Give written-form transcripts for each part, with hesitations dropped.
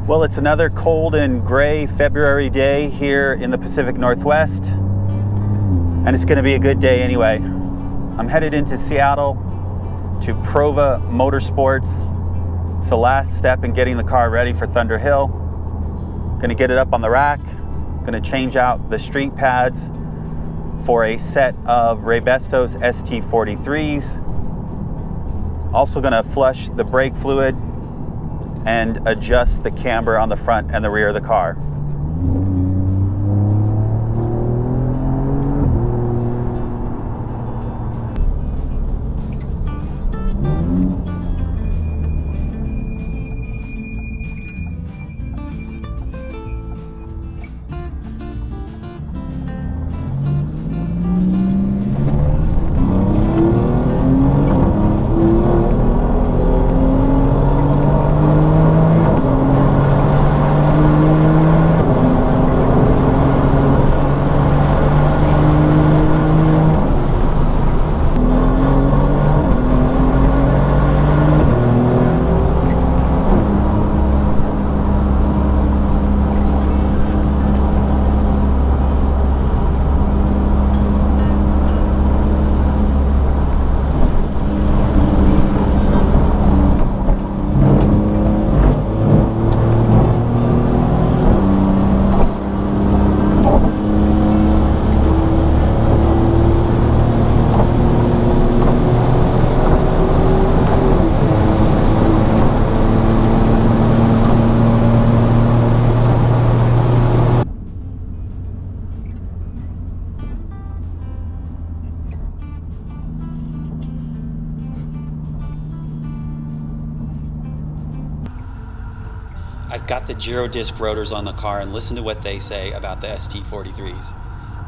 Well, it's another cold and gray February day here in the Pacific Northwest, and it's going to be a good day anyway. I'm headed into Seattle to Prova Motorsports. It's the last step in getting the car ready for Thunder Hill. Going to get it up on the rack, going to change out the street pads for a set of Raybestos ST43s. Also going to flush the brake fluid and adjust the camber on the front and the rear of the car. I've got the Giro disc rotors on the car, and listen to what they say about the ST43s.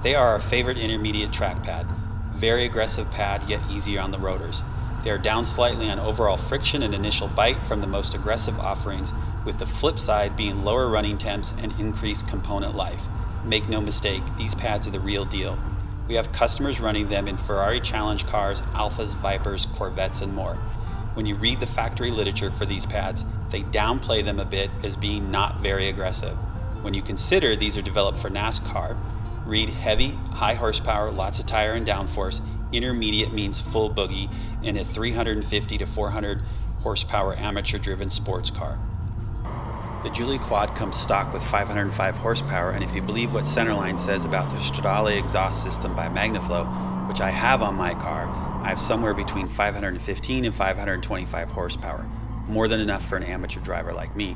They are our favorite intermediate track pad. Very aggressive pad, yet easier on the rotors. They are down slightly on overall friction and initial bite from the most aggressive offerings, with the flip side being lower running temps and increased component life. Make no mistake, these pads are the real deal. We have customers running them in Ferrari Challenge cars, Alfas, Vipers, Corvettes, and more. When you read the factory literature for these pads, they downplay them a bit as being not very aggressive. When you consider these are developed for NASCAR, read heavy, high horsepower, lots of tire and downforce, intermediate means full boogie in a 350 to 400 horsepower amateur driven sports car. The Julie Quad comes stock with 505 horsepower, and if you believe what Centerline says about the Stradale exhaust system by Magnaflow, which I have on my car, I have somewhere between 515 and 525 horsepower. More than enough for an amateur driver like me.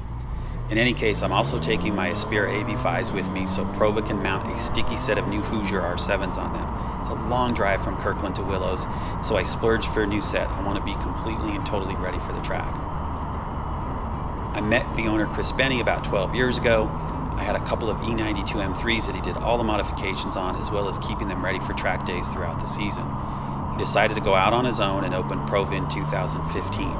In any case, I'm also taking my Aspera AV5s with me so Prova can mount a sticky set of new Hoosier R7s on them. It's a long drive from Kirkland to Willows, so I splurged for a new set. I want to be completely and totally ready for the track. I met the owner Chris Benny about 12 years ago. I had a couple of E92 M3s that he did all the modifications on, as well as keeping them ready for track days throughout the season. He decided to go out on his own and opened Prova in 2015.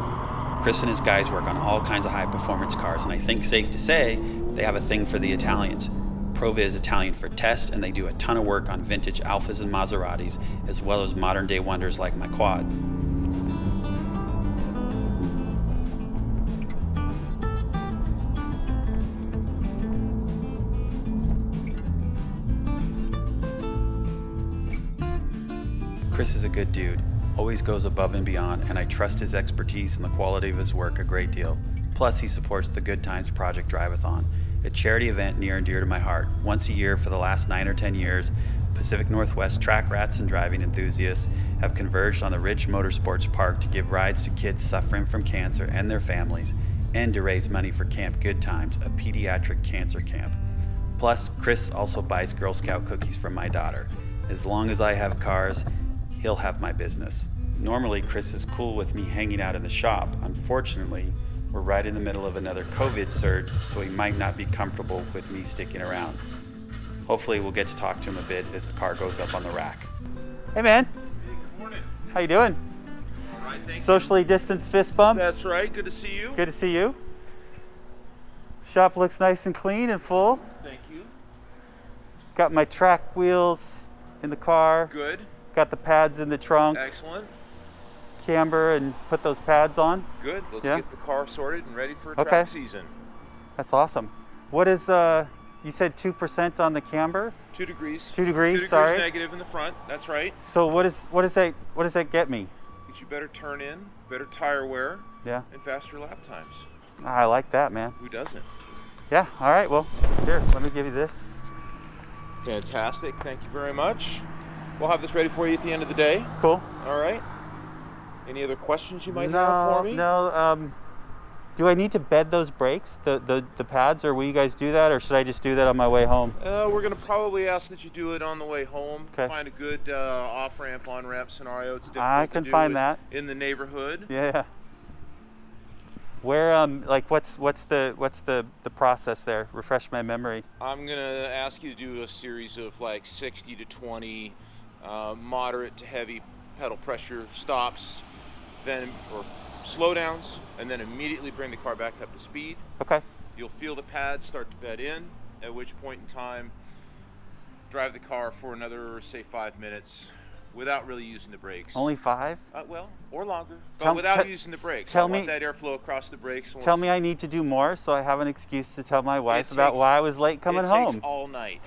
Chris and his guys work on all kinds of high-performance cars, and I think safe to say they have a thing for the Italians. Prova is Italian for test, and they do a ton of work on vintage Alfas and Maseratis, as well as modern-day wonders like my quad. Chris is a good dude. Always goes above and beyond, and I trust his expertise and the quality of his work a great deal. Plus, he supports the Good Times Project Drive-a-thon, a charity event near and dear to my heart. Once a year for the last 9 or 10 years, Pacific Northwest track rats and driving enthusiasts have converged on the Ridge Motorsports Park to give rides to kids suffering from cancer and their families, and to raise money for Camp Good Times, a pediatric cancer camp. Plus, Chris also buys Girl Scout cookies from my daughter. As long as I have cars, he'll have my business. Normally, Chris is cool with me hanging out in the shop. Unfortunately, we're right in the middle of another COVID surge, so he might not be comfortable with me sticking around. Hopefully, we'll get to talk to him a bit as the car goes up on the rack. Hey, man. Hey, good morning. How you doing? All right, thank you. Socially distanced fist bump? That's right. Good to see you. Good to see you. Shop looks nice and clean and full. Thank you. Got my track wheels in the car. Good. Got the pads in the trunk. Excellent. Camber and put those pads on. Good. Let's Yeah. get the car sorted and ready for Okay. track season. That's awesome. What is, you said 2% on the camber? 2 degrees. 2 degrees, 2 degrees sorry. negative in the front. That's right. So what does that get me? Get you better turn in, better tire wear, Yeah. and faster lap times. I like that, man. Who doesn't? Yeah, all right, well, here, let me give you this. Fantastic. Thank you very much. We'll have this ready for you at the end of the day. Cool. All right. Any other questions you might have for me? No, do I need to bed those brakes, the pads, or will you guys do that, or should I just do that on my way home? We're going to probably ask that you do it on the way home. Okay. Find a good off-ramp, on-ramp scenario. It's difficult I can to do find that in the neighborhood. Yeah. Where like what's the process there? Refresh my memory. I'm going to ask you to do a series of like 60 to 20 moderate to heavy pedal pressure stops, then or slowdowns, and then immediately bring the car back up to speed. Okay. You'll feel the pads start to bed in, at which point in time drive the car for another, say, 5 minutes without really using the brakes. Only 5? Well, or longer, but without using the brakes. I want that airflow across the brakes. Tell me I need to do more so I have an excuse to tell my wife about why I was late coming home. It takes all night.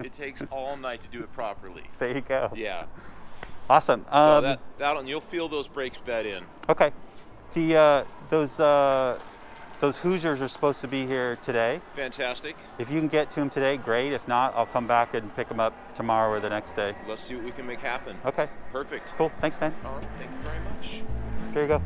It takes all night to do it properly. There you go. Yeah. Awesome. So you'll feel those brakes bed in. Okay. Those Hoosiers are supposed to be here today. Fantastic. If you can get to them today, great. If not, I'll come back and pick them up tomorrow or the next day. Let's see what we can make happen. Okay. Perfect. Cool. Thanks, man. All right. Thank you very much. There you go.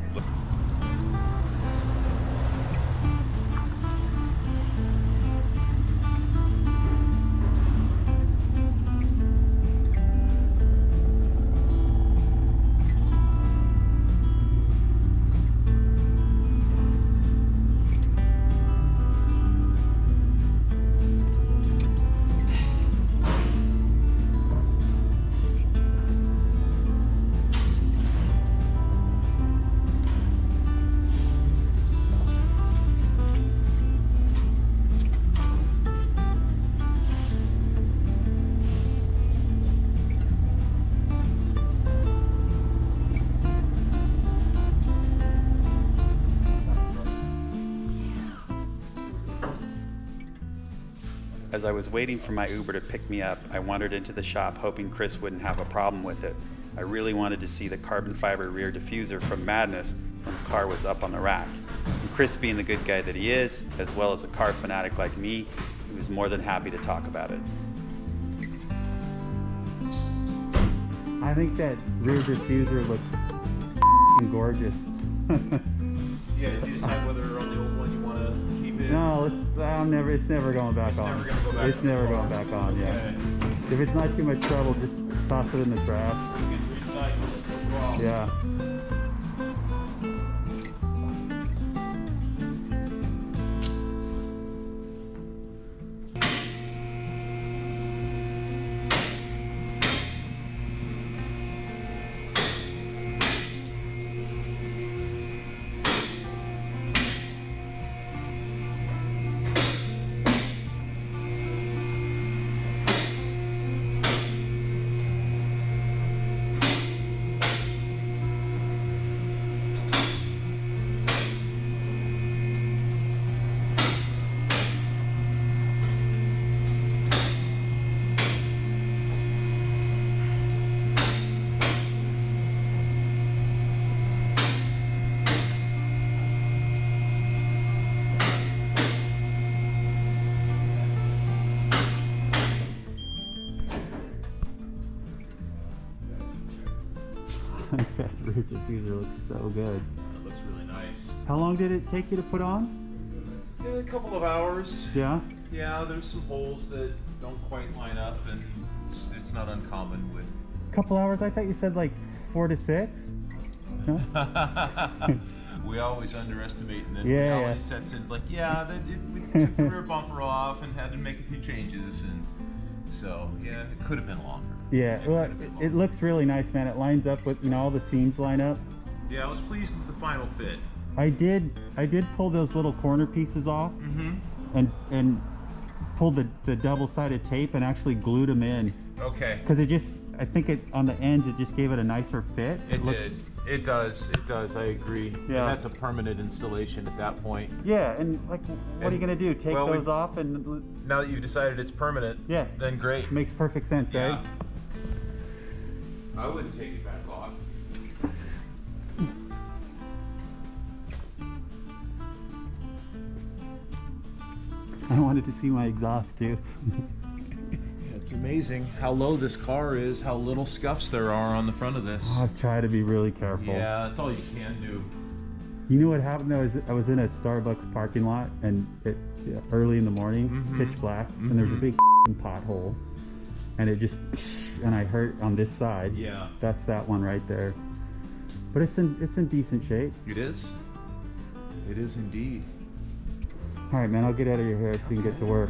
As I was waiting for my Uber to pick me up, I wandered into the shop hoping Chris wouldn't have a problem with it. I really wanted to see the carbon fiber rear diffuser from Madness when the car was up on the rack. And Chris, being the good guy that he is, as well as a car fanatic like me, he was more than happy to talk about it. I think that rear diffuser looks gorgeous. Yeah, did you decide whether on the old one you want to keep it? No, it's never going back on. Never gonna go back it's on never the going car. back on, yeah. Okay. If it's not too much trouble, just toss it in the trash. You can recycle it, no problem. Yeah. That rear diffuser looks so good. It looks really nice. How long did it take you to put on? Yeah, a couple of hours. Yeah? Yeah, there's some holes that don't quite line up, and it's not uncommon with. Couple hours? I thought you said like 4 to 6? No? We always underestimate, and then Yeah, reality yeah. sets in. It's like, yeah, we took the rear bumper off and had to make a few changes, and so yeah, it could have been longer. Yeah, well, it looks really nice, man. It lines up with, all the seams line up. Yeah, I was pleased with the final fit. I did pull those little corner pieces off and pulled the double-sided tape and actually glued them in. Okay. Because I think on the ends it just gave it a nicer fit. It looks, did. It does. I agree. Yeah. And that's a permanent installation at that point. Yeah, and like, what are you gonna do? Take well, those off and Now that you've decided it's permanent, yeah, then great. makes perfect sense, right? I wouldn't take it back off. I wanted to see my exhaust too. It's amazing how low this car is, how little scuffs there are on the front of this. I've tried to be really careful. Yeah, that's all you can do. You know what happened though? I was in a Starbucks parking lot and early in the morning, pitch black, and there's a big pothole, and it just and I hurt on this side. Yeah. That's that one right there. But it's in decent shape. It is. It is indeed. All right, man. I'll get out of your hair so you can get to work.